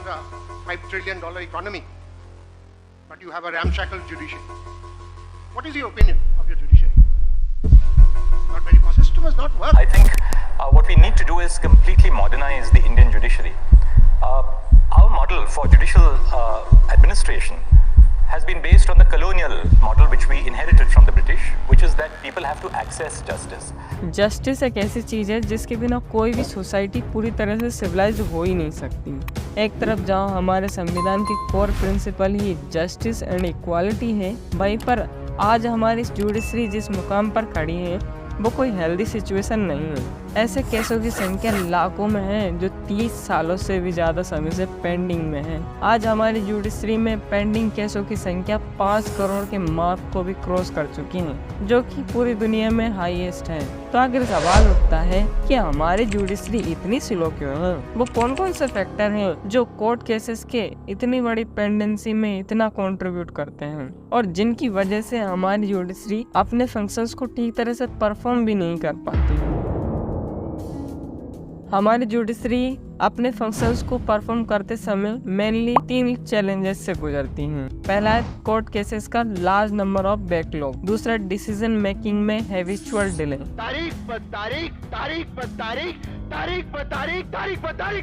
a $5 trillion economy, but you have a ramshackle judiciary. What is your opinion of your judiciary? Not very positive. System has not worked. I think what we need to do is completely modernize the Indian judiciary. Our model for judicial administration has been based on the colonial model which we inherited from the British, which is that people have to access justice. Justice एक ऐसी चीज़ है जिसके बिना कोई भी society पूरी तरह से सिविलाइज हो ही नहीं सकती। एक तरफ जहाँ हमारे संविधान की core principle he justice and equality है, वहीं पर आज हमारी जुडिशरी जिस मुकाम पर खड़ी है वो कोई हेल्दी सिचुएशन नहीं है। ऐसे केसों की संख्या लाखों में है जो 30 सालों से भी ज़्यादा समय से पेंडिंग में है। आज हमारी जुडिशरी में पेंडिंग केसों की संख्या 5 करोड़ के मार्क को भी क्रॉस कर चुकी है, जो कि पूरी दुनिया में हाईएस्ट है। तो आखिर सवाल उठता है कि हमारी जुडिशरी इतनी स्लो क्यों है? वो कौन कौन से फैक्टर हैं जो कोर्ट केसेस के इतनी बड़ी पेंडेंसी में इतना कंट्रीब्यूट करते हैं और जिनकी वजह से हमारी जुडिशरी अपने फंक्शंस को ठीक तरह से परफॉर्म भी नहीं कर पाती। हमारी जुडिशरी अपने फंक्शंस को परफॉर्म करते समय मेनली 3 चैलेंजेस से गुजरती हैं। पहला है कोर्ट केसेस का लार्ज नंबर ऑफ बैकलॉग, दूसरा डिसीजन मेकिंग में हैबिचुअल डिले, तारीख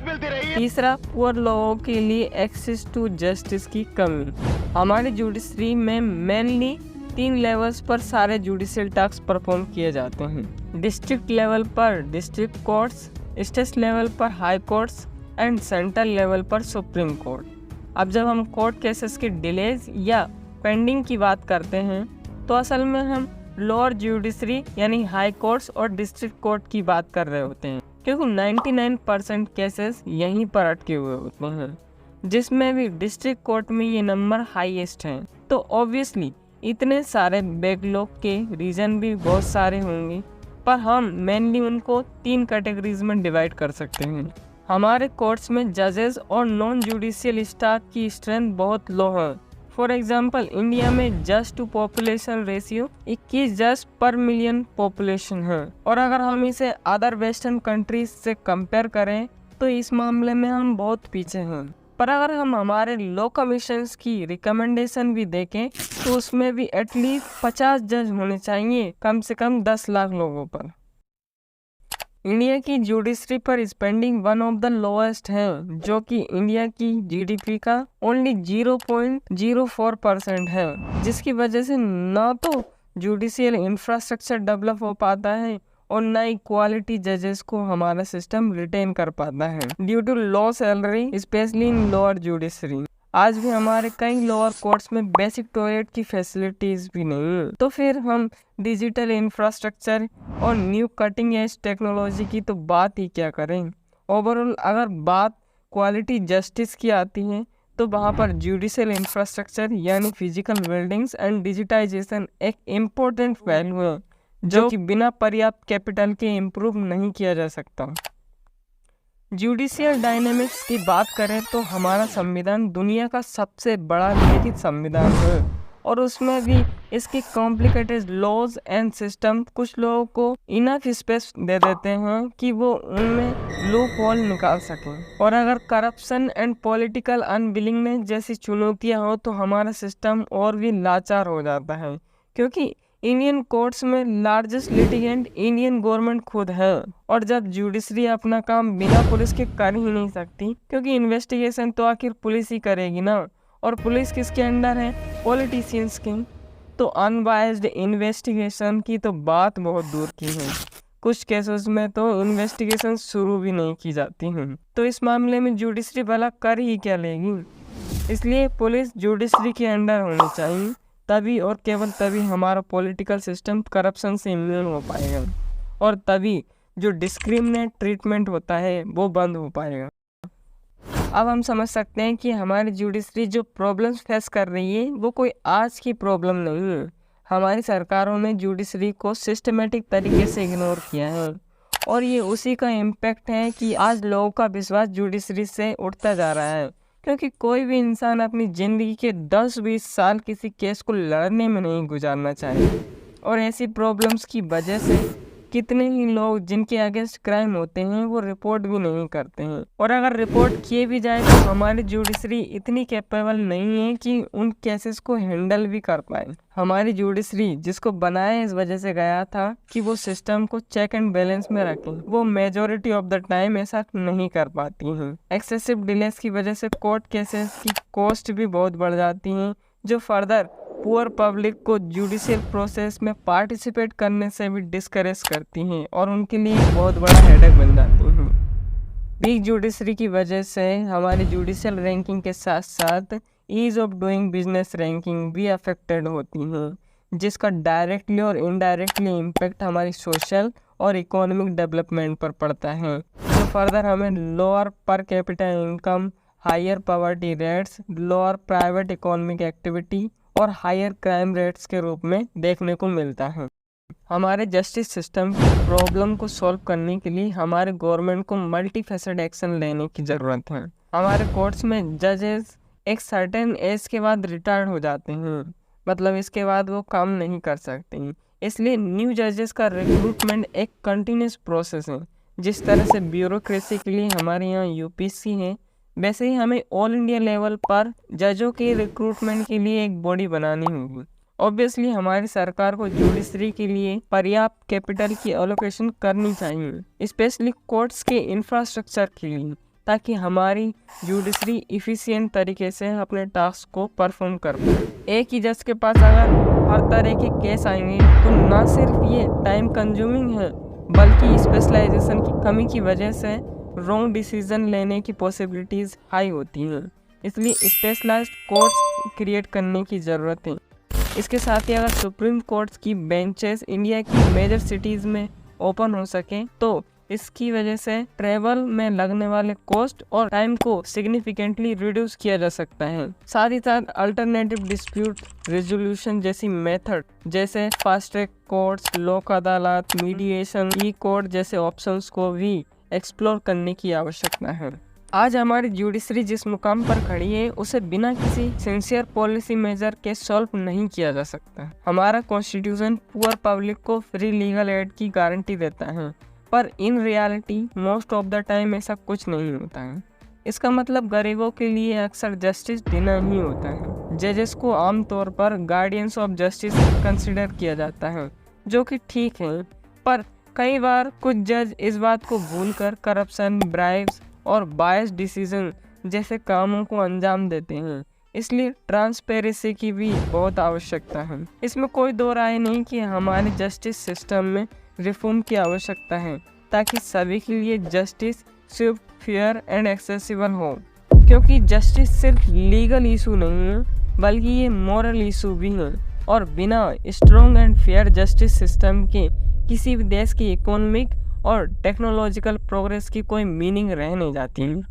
मिलती रही है, तीसरा पुअर लोगों के लिए एक्सेस टू जस्टिस की कमी। हमारी जुडिशरी में मेनली 3 लेवल्स पर सारे जुडिशियल टास्क परफॉर्म किए जाते हैं। डिस्ट्रिक्ट लेवल पर डिस्ट्रिक्ट कोर्ट्स, स्टेट लेवल पर high courts and central level पर सुप्रीम कोर्ट। अब जब हम कोर्ट केसेस के डिलेज या पेंडिंग की बात करते हैं तो असल में हम लोअर जुडिशरी यानी हाई कोर्ट्स और डिस्ट्रिक्ट कोर्ट की बात कर रहे होते हैं, क्योंकि 99% केसेस यहीं पर अटके हुए होते हैं, जिसमें भी डिस्ट्रिक्ट कोर्ट में ये नंबर हाईएस्ट है। तो ऑब्वियसली इतने सारे बैकलॉग के रीज़न भी बहुत सारे होंगे, पर हम मेनली उनको 3 कैटेगरीज में डिवाइड कर सकते हैं। हमारे कोर्ट्स में जजेस और नॉन जुडिशियल स्टाफ की स्ट्रेंथ बहुत लो है। फॉर एग्जांपल इंडिया में जज टू पॉपुलेशन रेशियो 21 जज पर मिलियन पॉपुलेशन है, और अगर हम इसे अदर वेस्टर्न कंट्रीज से कंपेयर करें तो इस मामले में हम बहुत पीछे हैं। पर अगर हम हमारे लॉ कमीशंस की रिकमेंडेशन भी देखें तो उसमें भी एटलीस्ट 50 जज होने चाहिए कम से कम 10 लाख लोगों पर। इंडिया की जुडिशरी पर spending one of the lowest है, जो कि इंडिया की जीडीपी का ओनली 0.04% है, जिसकी वजह से ना तो जुडिशियल इंफ्रास्ट्रक्चर डेवलप हो पाता है और ना ही क्वालिटी जजेस को हमारा सिस्टम रिटेन कर पाता है due to low salary specially in lower judiciary. आज भी हमारे कई लोअर कोर्ट्स में बेसिक टॉयलेट की फैसिलिटीज भी नहीं है। तो फिर हम डिजिटल इंफ्रास्ट्रक्चर और न्यू कटिंग एज टेक्नोलॉजी की तो बात ही क्या करें। ओवरऑल अगर बात क्वालिटी जस्टिस की आती है तो वहाँ पर जुडिशियल इंफ्रास्ट्रक्चर यानी फिजिकल बिल्डिंग्स एंड डिजिटाइजेशन एक इम्पोर्टेंट वैल्यू है, जो कि बिना पर्याप्त कैपिटल के इम्प्रूव नहीं किया जा सकता। जुडिशियल डायनेमिक्स की बात करें तो हमारा संविधान दुनिया का सबसे बड़ा लिखित संविधान है, और उसमें भी इसके कॉम्प्लिकेटेड लॉज एंड सिस्टम कुछ लोगों को इनफ स्पेस दे देते हैं कि वो उनमें लूप होल निकाल सकें। और अगर करप्शन एंड पॉलिटिकल अनविलिंगनेस जैसी चुनौतियां हो तो हमारा सिस्टम और भी लाचार हो जाता है, क्योंकि इंडियन कोर्ट्स में लार्जेस्ट लिटिगेंट इंडियन गवर्नमेंट खुद है, और जब जुडिशरी अपना काम बिना पुलिस के कर ही नहीं सकती, क्योंकि इन्वेस्टिगेशन तो आखिर पुलिस ही करेगी ना, और पुलिस किसके अंडर है? पॉलिटिशियंस के। तो अनबायस्ड इन्वेस्टिगेशन की तो बात बहुत दूर की है, कुछ केसेस में तो इन्वेस्टिगेशन शुरू भी नहीं की जाती हैं। तो इस मामले में जुडिशरी भला कर ही क्या लेगी? इसलिए पुलिस जुडिशरी के अंडर होनी चाहिए, तभी और केवल तभी हमारा पॉलिटिकल सिस्टम करप्शन से इम्यून हो पाएगा, और तभी जो डिस्क्रिमिनेट ट्रीटमेंट होता है वो बंद हो पाएगा। अब हम समझ सकते हैं कि हमारी जुडिशरी जो प्रॉब्लम्स फेस कर रही है वो कोई आज की प्रॉब्लम नहीं है। हमारी सरकारों ने जुडिशरी को सिस्टमेटिक तरीके से इग्नोर किया है, और ये उसी का इम्पैक्ट है कि आज लोगों का विश्वास जुडिशरी से उठता जा रहा है, क्योंकि कोई भी इंसान अपनी ज़िंदगी के 10-20 साल किसी केस को लड़ने में नहीं गुजारना चाहिए। और ऐसी प्रॉब्लम्स की वजह से कितने ही लोग जिनके अगेंस्ट क्राइम होते हैं वो रिपोर्ट भी नहीं करते हैं, और अगर रिपोर्ट किए भी जाए तो हमारी जुडिशरी इतनी कैपेबल नहीं है कि उन केसेस को हैंडल भी कर पाए। हमारी जुडिशरी जिसको बनाया इस वजह से गया था कि वो सिस्टम को चेक एंड बैलेंस में रखें, वो मेजॉरिटी ऑफ द टाइम ऐसा नहीं कर पाती हैं। एक्सेसिव डिलेस की वजह से कोर्ट केसेस की कॉस्ट भी बहुत बढ़ जाती हैं, जो फर्दर पुअर पब्लिक को जुडिशियल प्रोसेस में पार्टिसिपेट करने से भी डिस्करेज करती हैं और उनके लिए बहुत बड़ा हेडेक बन जाती हैं। वीक जुडिशरी की वजह से हमारी जुडिशियल रैंकिंग के साथ साथ ease of doing business ranking भी अफेक्टेड होती हैं, जिसका डायरेक्टली और इनडायरेक्टली इम्पेक्ट हमारी सोशल और इकोनॉमिक डेवलपमेंट पर पड़ता है, जो फर्दर हमें lower per capita income, higher poverty rates, lower private economic activity और हायर क्राइम रेट्स के रूप में देखने को मिलता है। हमारे जस्टिस सिस्टम की प्रॉब्लम को सॉल्व करने के लिए हमारे गवर्नमेंट को मल्टी फेसेड एक्शन लेने की ज़रूरत है। हमारे कोर्ट्स में जजेस एक सर्टेन एज के बाद रिटायर्ड हो जाते हैं, मतलब इसके बाद वो काम नहीं कर सकते हैं, इसलिए न्यू जजेस का रिक्रूटमेंट एक कंटिन्यूस प्रोसेस है। जिस तरह से ब्यूरोक्रेसी के लिए हमारे यहाँ यूपीएससी है, वैसे ही हमें ऑल इंडिया लेवल पर जजों के रिक्रूटमेंट के लिए एक बॉडी बनानी होगी। ऑब्वियसली हमारी सरकार को जुडिशरी के लिए पर्याप्त कैपिटल की एलोकेशन करनी चाहिए, स्पेशली कोर्ट्स के इंफ्रास्ट्रक्चर के लिए, ताकि हमारी जुडिशरी इफिशिएंट तरीके से अपने टास्क को परफॉर्म कर पाए। एक ही जज के पास अगर हर तरह के केस आएंगे तो ना सिर्फ ये टाइम कंज्यूमिंग है, बल्कि स्पेशलाइजेशन की कमी की वजह से रॉन्ग डिसीजन लेने की पॉसिबिलिटीज़ हाई होती हैं। इसलिए स्पेशलाइज्ड कोर्ट्स क्रिएट करने की ज़रूरत है। इसके साथ ही अगर सुप्रीम कोर्ट्स की बेंचेस इंडिया की मेजर सिटीज़ में ओपन हो सके तो इसकी वजह से ट्रैवल में लगने वाले कॉस्ट और टाइम को सिग्निफिकेंटली रिड्यूस किया जा सकता है। साथ ही साथ अल्टरनेटिव डिस्प्यूट रेजोल्यूशन जैसी मेथड, जैसे फास्ट ट्रैक कोर्ट्स, लोक अदालत, मीडिएशन, ई कोर्ट जैसे ऑप्शंस को भी एक्सप्लोर करने की आवश्यकता है। आज हमारी जुडिशरी जिस मुकाम पर खड़ी है उसे बिना किसी सिंसियर पॉलिसी मेजर के सॉल्व नहीं किया जा सकता। हमारा कॉन्स्टिट्यूशन पुअर पब्लिक को फ्री लीगल एड की गारंटी देता है, पर in reality most of the time ऐसा कुछ नहीं होता है। इसका मतलब गरीबों के लिए अक्सर जस्टिस डिनर ही होता है। जजेस को आमतौर पर गार्डियंस ऑफ जस्टिस कंसिडर किया जाता है, जो कि ठीक है, पर कई बार कुछ जज इस बात को भूलकर करप्शन, ब्राइब्स और बायस डिसीजन जैसे कामों को अंजाम देते हैं। इसलिए ट्रांसपेरेंसी की भी बहुत आवश्यकता है। इसमें कोई दो राय नहीं कि हमारे जस्टिस सिस्टम में रिफॉर्म की आवश्यकता है, ताकि सभी के लिए justice Swift, fair and accessible हो। क्योंकि जस्टिस सिर्फ लीगल इशू नहीं है, बल्कि ये मॉरल इशू भी है, और बिना strong and fair justice system के किसी भी देश की इकोनॉमिक और टेक्नोलॉजिकल प्रोग्रेस की कोई मीनिंग रह नहीं जाती है।